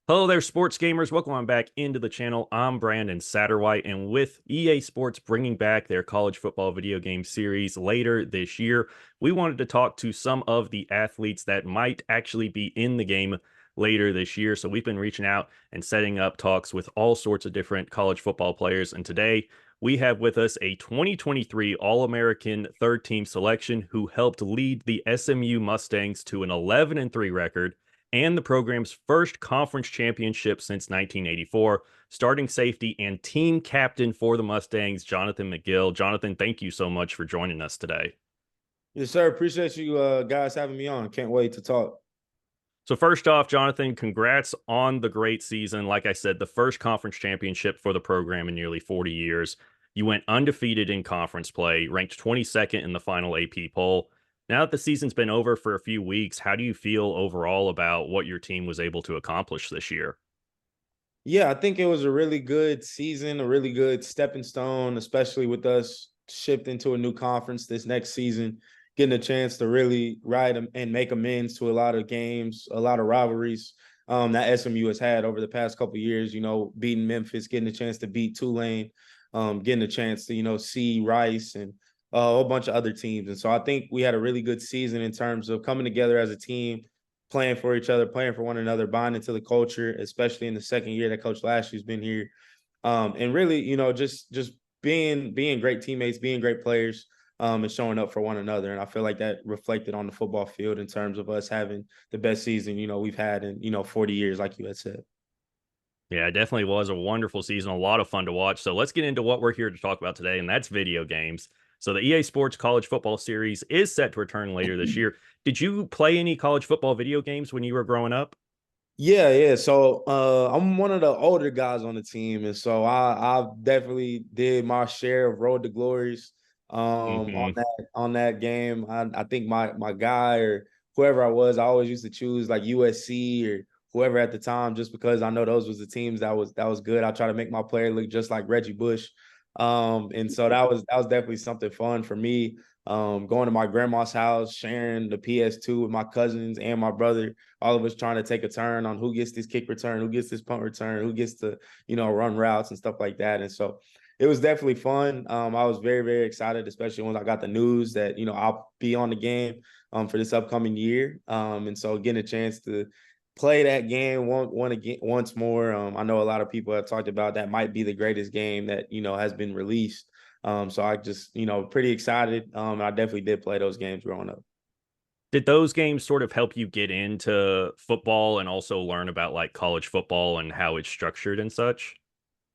Hello there, sports gamers. Welcome on back into the channel. I'm Brandon Satterwhite, and with EA Sports bringing back their college football video game series later this year, we wanted to talk to some of the athletes that might actually be in the game later this year. So we've been reaching out and setting up talks with all sorts of different college football players. And today we have with us a 2023 All-American third team selection who helped lead the SMU Mustangs to an 11-3 record and the program's first conference championship since 1984. Starting safety and team captain for the Mustangs, Jonathan McGill. Jonathan, thank you so much for joining us today. Yes, sir. Appreciate you guys having me on. Can't wait to talk. So first off, Jonathan, congrats on the great season. Like I said, the first conference championship for the program in nearly 40 years. You went undefeated in conference play, ranked 22nd in the final AP poll. Now that the season's been over for a few weeks, how do you feel overall about what your team was able to accomplish this year? Yeah, I think it was a really good season, a really good stepping stone, especially with us shifting to a new conference this next season, getting a chance to really ride and make amends to a lot of games, a lot of rivalries that SMU has had over the past couple of years. Beating Memphis, getting a chance to beat Tulane, getting a chance to see Rice and a whole bunch of other teams. And so I think we had a really good season in terms of coming together as a team, playing for each other, playing for one another, bonding to the culture, especially in the second year that Coach Lashley's been here. And really, just being great teammates, being great players, and showing up for one another. And I feel like that reflected on the football field in terms of us having the best season, we've had in 40 years, like you had said. Yeah, it definitely was a wonderful season, a lot of fun to watch. So let's get into what we're here to talk about today, and that's video games. So the EA Sports College Football Series is set to return later this year. Did you play any college football video games when you were growing up? Yeah. So I'm one of the older guys on the team. And so I definitely did my share of Road to Glories on Hmm. that game. I think my guy or whoever I was, I always used to choose like USC or whoever at the time, just because I know those was the teams that was good. I try to make my player look just like Reggie Bush. And so that was definitely something fun for me. Going to my grandma's house, sharing the PS2 with my cousins and my brother, all of us trying to take a turn on who gets this kick return, who gets this punt return, who gets to, run routes and stuff like that. And so it was definitely fun. I was very, very excited, especially when I got the news that, I'll be on the game for this upcoming year. And so getting a chance to play that game once more. I know a lot of people have talked about that might be the greatest game that, has been released. So I just, pretty excited. I definitely did play those games growing up. Did those games sort of help you get into football and also learn about like college football and how it's structured and such?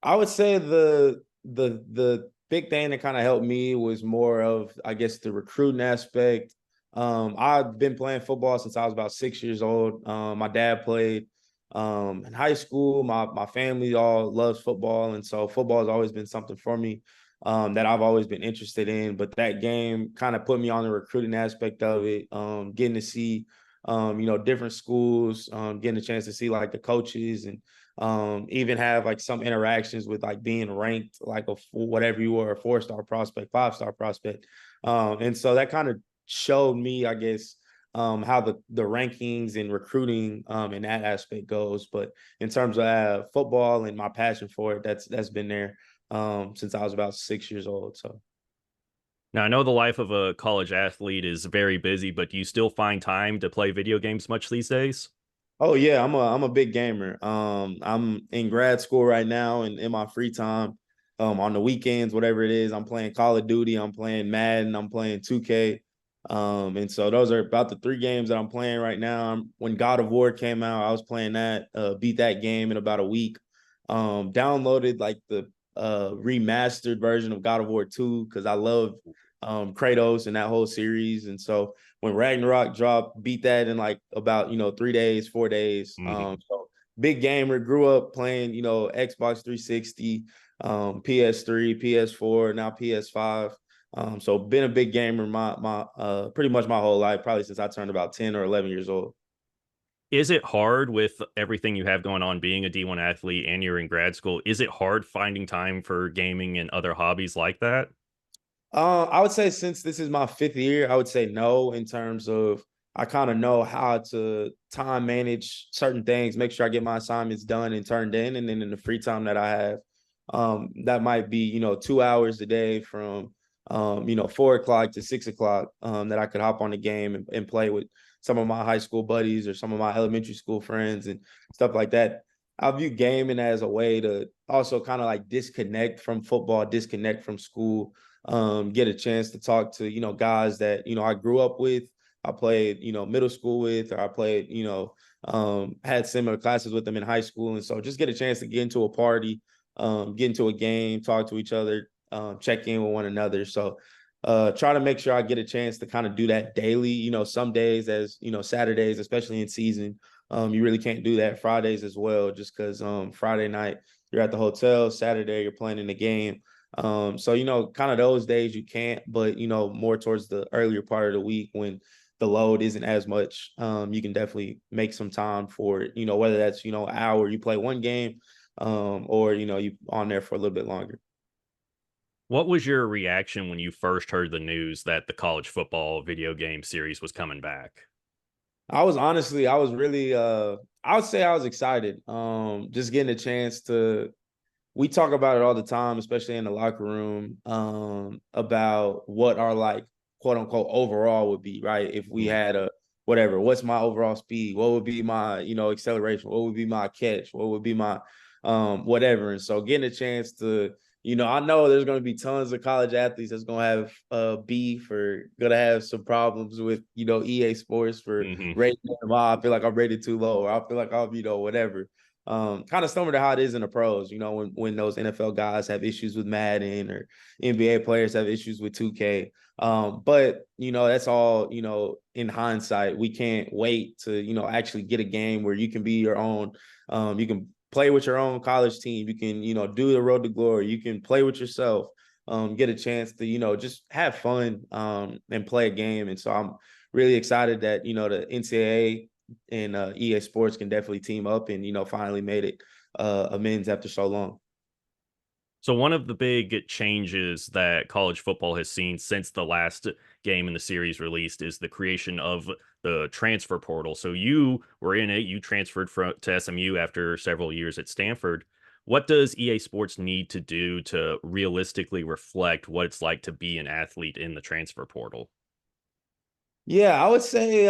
I would say the big thing that kind of helped me was more of, I guess, the recruiting aspect. I've been playing football since I was about 6 years old. My dad played in high school. My family all loves football, and so football has always been something for me that I've always been interested in. But that game kind of put me on the recruiting aspect of it, getting to see different schools, getting a chance to see like the coaches and even have like some interactions with like being ranked like whatever you were, a 4-star prospect, 5-star prospect. And so that kind of showed me, I guess, how the rankings and recruiting in that aspect goes. But in terms of football and my passion for it, that's been there since I was about 6 years old. So Now, I know the life of a college athlete is very busy, but do you still find time to play video games much these days? oh yeah, I'm a big gamer. I'm in grad school right now and in my free time, on the weekends, whatever it is, I'm playing Call of Duty, I'm playing Madden, I'm playing 2K. And so those are about the three games that I'm playing right now. When God of War came out, I was playing that, beat that game in about a week. Downloaded like the remastered version of God of War 2 because I love Kratos and that whole series. And so when Ragnarok dropped, beat that in like about 3 days, 4 days. Mhm. So big gamer, grew up playing Xbox 360, PS3, PS4, now PS5. So been a big gamer my pretty much my whole life, probably since I turned about 10 or 11 years old. Is it hard with everything you have going on, being a D1 athlete and you're in grad school? Is it hard finding time for gaming and other hobbies like that? I would say since this is my fifth year, I would say no in terms of I kind of know how to time manage certain things, make sure I get my assignments done and turned in. And then in the free time that I have, that might be, 2 hours a day from, 4 o'clock to 6 o'clock, that I could hop on the game and play with some of my high school buddies or some of my elementary school friends and stuff like that. I view gaming as a way to also kind of like disconnect from football, disconnect from school, get a chance to talk to, guys that, I grew up with, I played, middle school with, or I played, had similar classes with them in high school. And so just get a chance to get into a party, get into a game, talk to each other, check in with one another. So try to make sure I get a chance to kind of do that daily. Some days, as Saturdays, especially in season, you really can't do that. Fridays as well, just because Friday night you're at the hotel, Saturday you're playing in the game. So kind of those days you can't, but more towards the earlier part of the week when the load isn't as much, you can definitely make some time for it. Whether that's an hour you play one game, or you on there for a little bit longer. What was your reaction when you first heard the news that the college football video game series was coming back? I was really I would say I was excited. Just getting a chance to we talk about it all the time, especially in the locker room, about what our like quote unquote overall would be, right? If we Mhm. had a whatever, what's my overall speed? What would be my, acceleration? What would be my catch? What would be my whatever? And so getting a chance to, I know there's gonna be tons of college athletes that's gonna have beef or gonna have some problems with, EA Sports for Mhm. rating them. I feel like I'm rated too low, or I feel like I'm, whatever, kind of similar to how it is in the pros, when those NFL guys have issues with Madden or NBA players have issues with 2K. But that's all, in hindsight. We can't wait to, actually get a game where you can be your own. You can play with your own college team. You can, do the road to glory. You can play with yourself. Get a chance to, just have fun, and play a game. And so I'm really excited that, the NCAA and EA Sports can definitely team up and finally made it amends after so long. So one of the big changes that college football has seen since the last game in the series released is the creation of the transfer portal. So you were in it, you transferred to SMU after several years at Stanford. What does EA Sports need to do to realistically reflect what it's like to be an athlete in the transfer portal? Yeah, I would say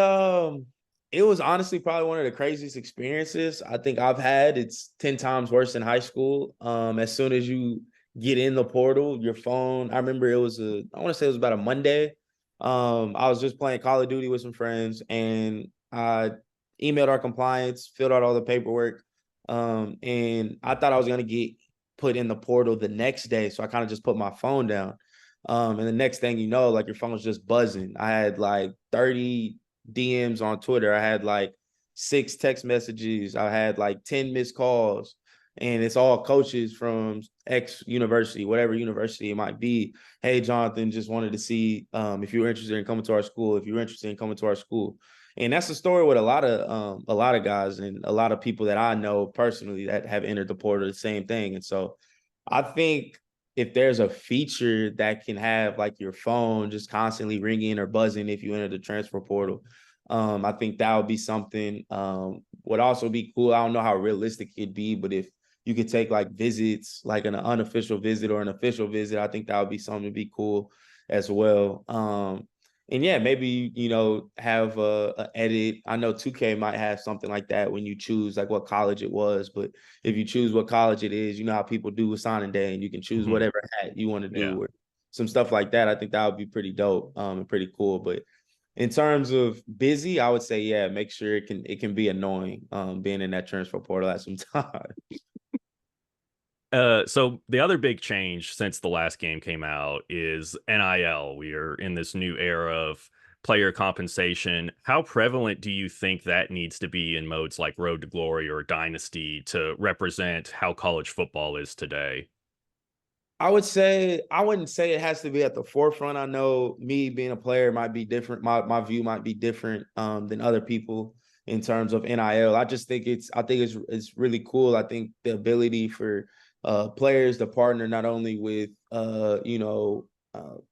it was honestly probably one of the craziest experiences I think I've had. It's 10 times worse than high school. As soon as you get in the portal, your phone, I remember I want to say it was about a Monday. I was just playing Call of Duty with some friends and I emailed our compliance, filled out all the paperwork. And I thought I was gonna get put in the portal the next day. So I kind of just put my phone down. And the next thing you know, like your phone's just buzzing. I had like 30 DMs on Twitter. I had like 6 text messages. I had like 10 missed calls. And it's all coaches from X university, whatever university it might be. Hey, Jonathan, just wanted to see if you were interested in coming to our school, if you were interested in coming to our school. And that's the story with a lot of guys and a lot of people that I know personally that have entered the portal, the same thing. And so I think if there's a feature that can have like your phone just constantly ringing or buzzing if you enter the transfer portal, I think that would be something. Would also be cool. I don't know how realistic it'd be, but if you could take like visits, like an unofficial visit or an official visit, I think that would be something to be cool as well. And yeah, maybe have a edit. I know 2K might have something like that when you choose like what college it was, but if you choose what college it is, you know how people do with signing day, and you can choose Mhm. whatever hat you want to Yeah. do or some stuff like that. I think that would be pretty dope, and pretty cool. But in terms of busy, I would say yeah, make sure it can be annoying, being in that transfer portal at some time. So the other big change since the last game came out is NIL. We are in this new era of player compensation. How prevalent do you think that needs to be in modes like Road to Glory or Dynasty to represent how college football is today? I wouldn't say it has to be at the forefront. I know me being a player might be different. My view might be different than other people in terms of NIL. I think it's really cool. I think the ability for players to partner not only with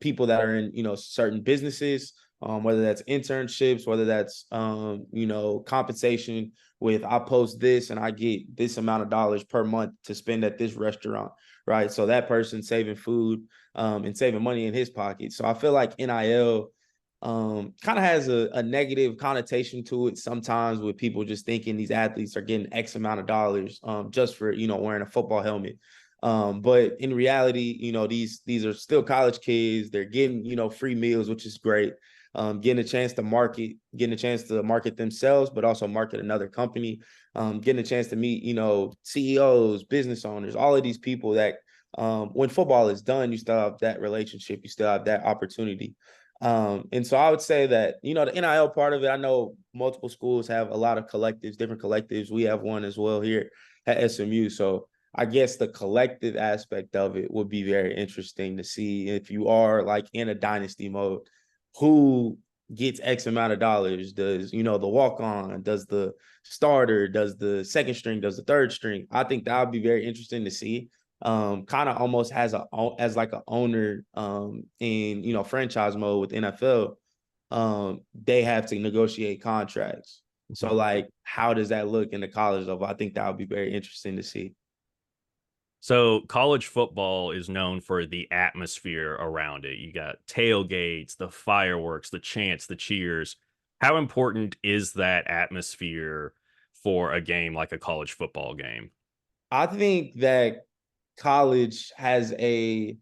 people that are in certain businesses, whether that's internships, whether that's compensation with I post this and I get this amount of dollars per month to spend at this restaurant, right? So that person saving food and saving money in his pocket. So I feel like NIL kind of has a negative connotation to it sometimes, with people just thinking these athletes are getting X amount of dollars just for wearing a football helmet. But in reality, these are still college kids. They're getting free meals, which is great. Getting a chance to market themselves, but also market another company. Getting a chance to meet CEOs, business owners, all of these people that when football is done, you still have that relationship, you still have that opportunity. And so I would say that, the NIL part of it, I know multiple schools have a lot of collectives, different collectives. We have one as well here at SMU. So I guess the collective aspect of it would be very interesting to see, if you are like in a dynasty mode, who gets X amount of dollars. Does, the walk on, does the starter, does the second string, does the third string? I think that would be very interesting to see. Kind of almost as like an owner in franchise mode with NFL. They have to negotiate contracts. So like, how does that look in the college level? I think that would be very interesting to see. So college football is known for the atmosphere around it. You got tailgates, the fireworks, the chants, the cheers. How important is that atmosphere for a game like a college football game? I think that college has a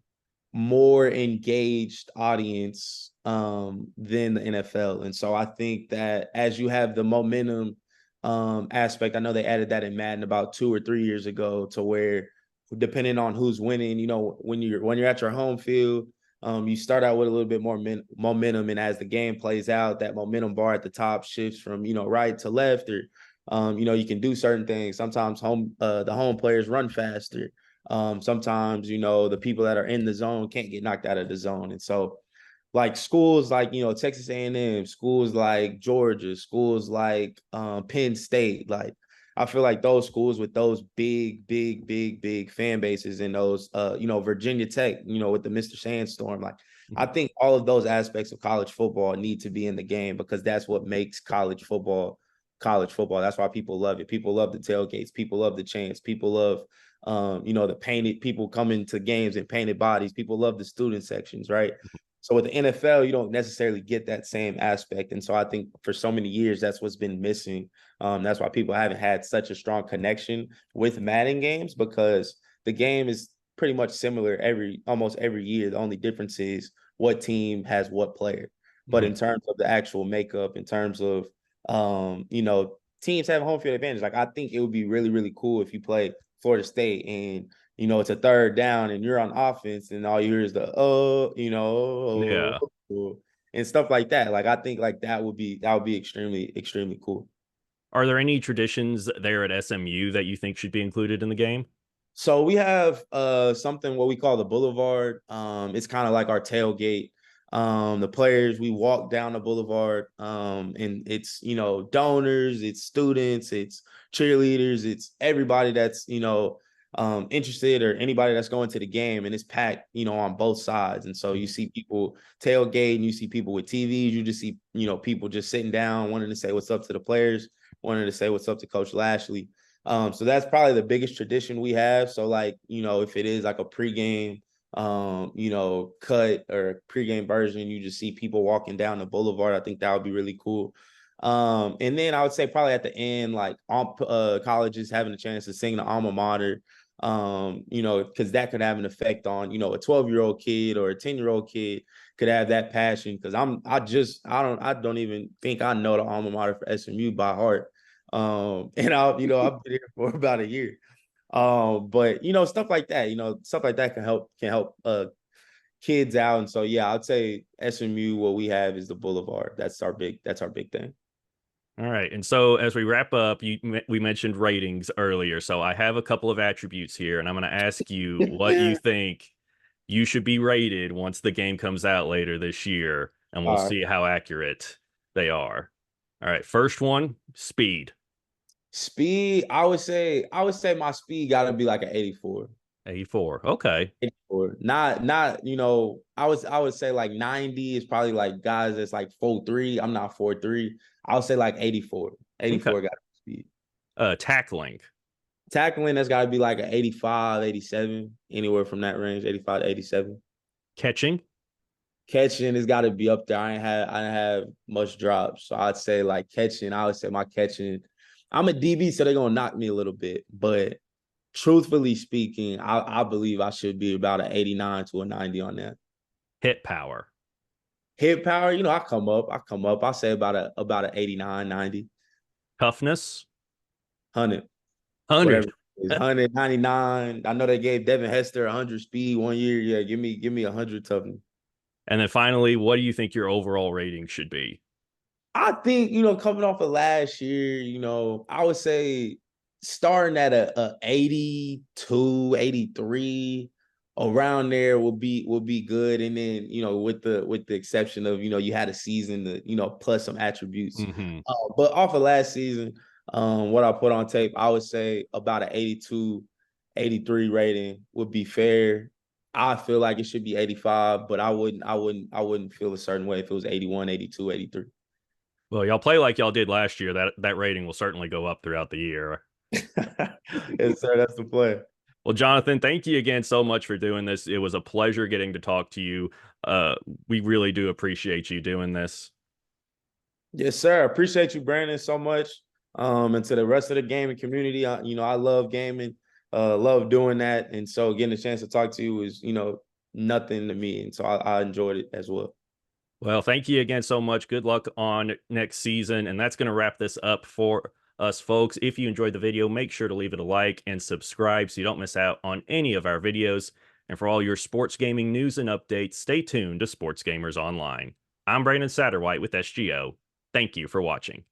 more engaged audience than the NFL. And so I think that as you have the momentum aspect, I know they added that in Madden about 2 or 3 years ago, to where depending on who's winning, when you're at your home field, you start out with a little bit more momentum, and as the game plays out, that momentum bar at the top shifts from right to left, or you can do certain things. Sometimes the home players run faster. Sometimes, the people that are in the zone can't get knocked out of the zone. And so like schools like, Texas A&M, schools like Georgia, schools like Penn State, like I feel like those schools with those big fan bases, and those, Virginia Tech, with the Mr. Sandstorm, like I think all of those aspects of college football need to be in the game, because that's what makes college football college football. That's why people love it. People love the tailgates. People love the chants. People love the painted people coming to games in painted bodies. People love the student sections, right? So with the NFL, you don't necessarily get that same aspect. And so I think for so many years, that's what's been missing. That's why people haven't had such a strong connection with Madden games, because the game is pretty much similar almost every year. The only difference is what team has what player. But in terms of the actual makeup, in terms of teams have home field advantage, like I think it would be really, really cool if you play Florida State and it's a third down and you're on offense and all you hear is the Yeah. and stuff like that. Like I think like that would be extremely, extremely cool. Are there any traditions there at SMU that you think should be included in the game? So we have something what we call the boulevard. It's kind of like our tailgate. The players, we walk down the boulevard, and it's donors, it's students, it's cheerleaders, it's everybody that's interested, or anybody that's going to the game, and it's packed on both sides. And so you see people tailgating, you see people with TVs, you just see people just sitting down, wanting to say what's up to the players, wanting to say what's up to Coach Lashley. So that's probably the biggest tradition we have. So like, if it is like a pregame, cut or pregame version, you just see people walking down the boulevard. I think that would be really cool. And then I would say probably at the end, like colleges having a chance to sing the alma mater, because that could have an effect on, a 12-year-old kid or a 10-year-old kid could have that passion. Cause I don't even think I know the alma mater for SMU by heart. And I've been here for about a year. But stuff like that, stuff like that can help kids out. And so yeah, I'd say SMU, what we have is the boulevard. That's our big thing. All right. And so as we wrap up, we mentioned ratings earlier. So I have a couple of attributes here, and I'm going to ask you what you think you should be rated once the game comes out later this year, and we'll All right. see how accurate they are. All right. First one, speed. Speed, I would say my speed gotta be like an 84. 84. Okay. 84. Not, I would say like 90 is probably like guys that's like 4'3". I'm not 4'3". I would say like 84. Okay. 84 got speed. Tackling. Tackling, that's gotta be like an 85, 87, anywhere from that range, 85 to 87. Catching. Catching has got to be up there. I didn't have much drops. So I'd say like catching, I would say my catching. I'm a DB, so they're gonna knock me a little bit. But truthfully speaking, I believe I should be about an 89 to a 90 on that. Hit power. Hit power, I come up. I say about a 89, 90, Toughness. 100, 100. whatever it is. 199. I know they gave Devin Hester 100 speed one year. Yeah, give me 100 toughness. And then finally, what do you think your overall rating should be? I think, coming off of last year, I would say starting at a 82, 83 around there would be good. And then, with the exception of, you had a season to, plus some attributes. Mm-hmm. But off of last season, what I put on tape, I would say about an 82, 83 rating would be fair. I feel like it should be 85, but I wouldn't feel a certain way if it was 81, 82, 83. Well, y'all play like y'all did last year. That rating will certainly go up throughout the year. Yes, sir. That's the play. Well, Jonathan, thank you again so much for doing this. It was a pleasure getting to talk to you. We really do appreciate you doing this. Yes, sir. Appreciate you, Brandon, so much. And to the rest of the gaming community, I love gaming, love doing that. And so getting a chance to talk to you is, nothing to me. And so I enjoyed it as well. Well, thank you again so much. Good luck on next season. And that's going to wrap this up for us, folks. If you enjoyed the video, make sure to leave it a like and subscribe so you don't miss out on any of our videos. And for all your sports gaming news and updates, stay tuned to Sports Gamers Online. I'm Brandon Satterwhite with SGO. Thank you for watching.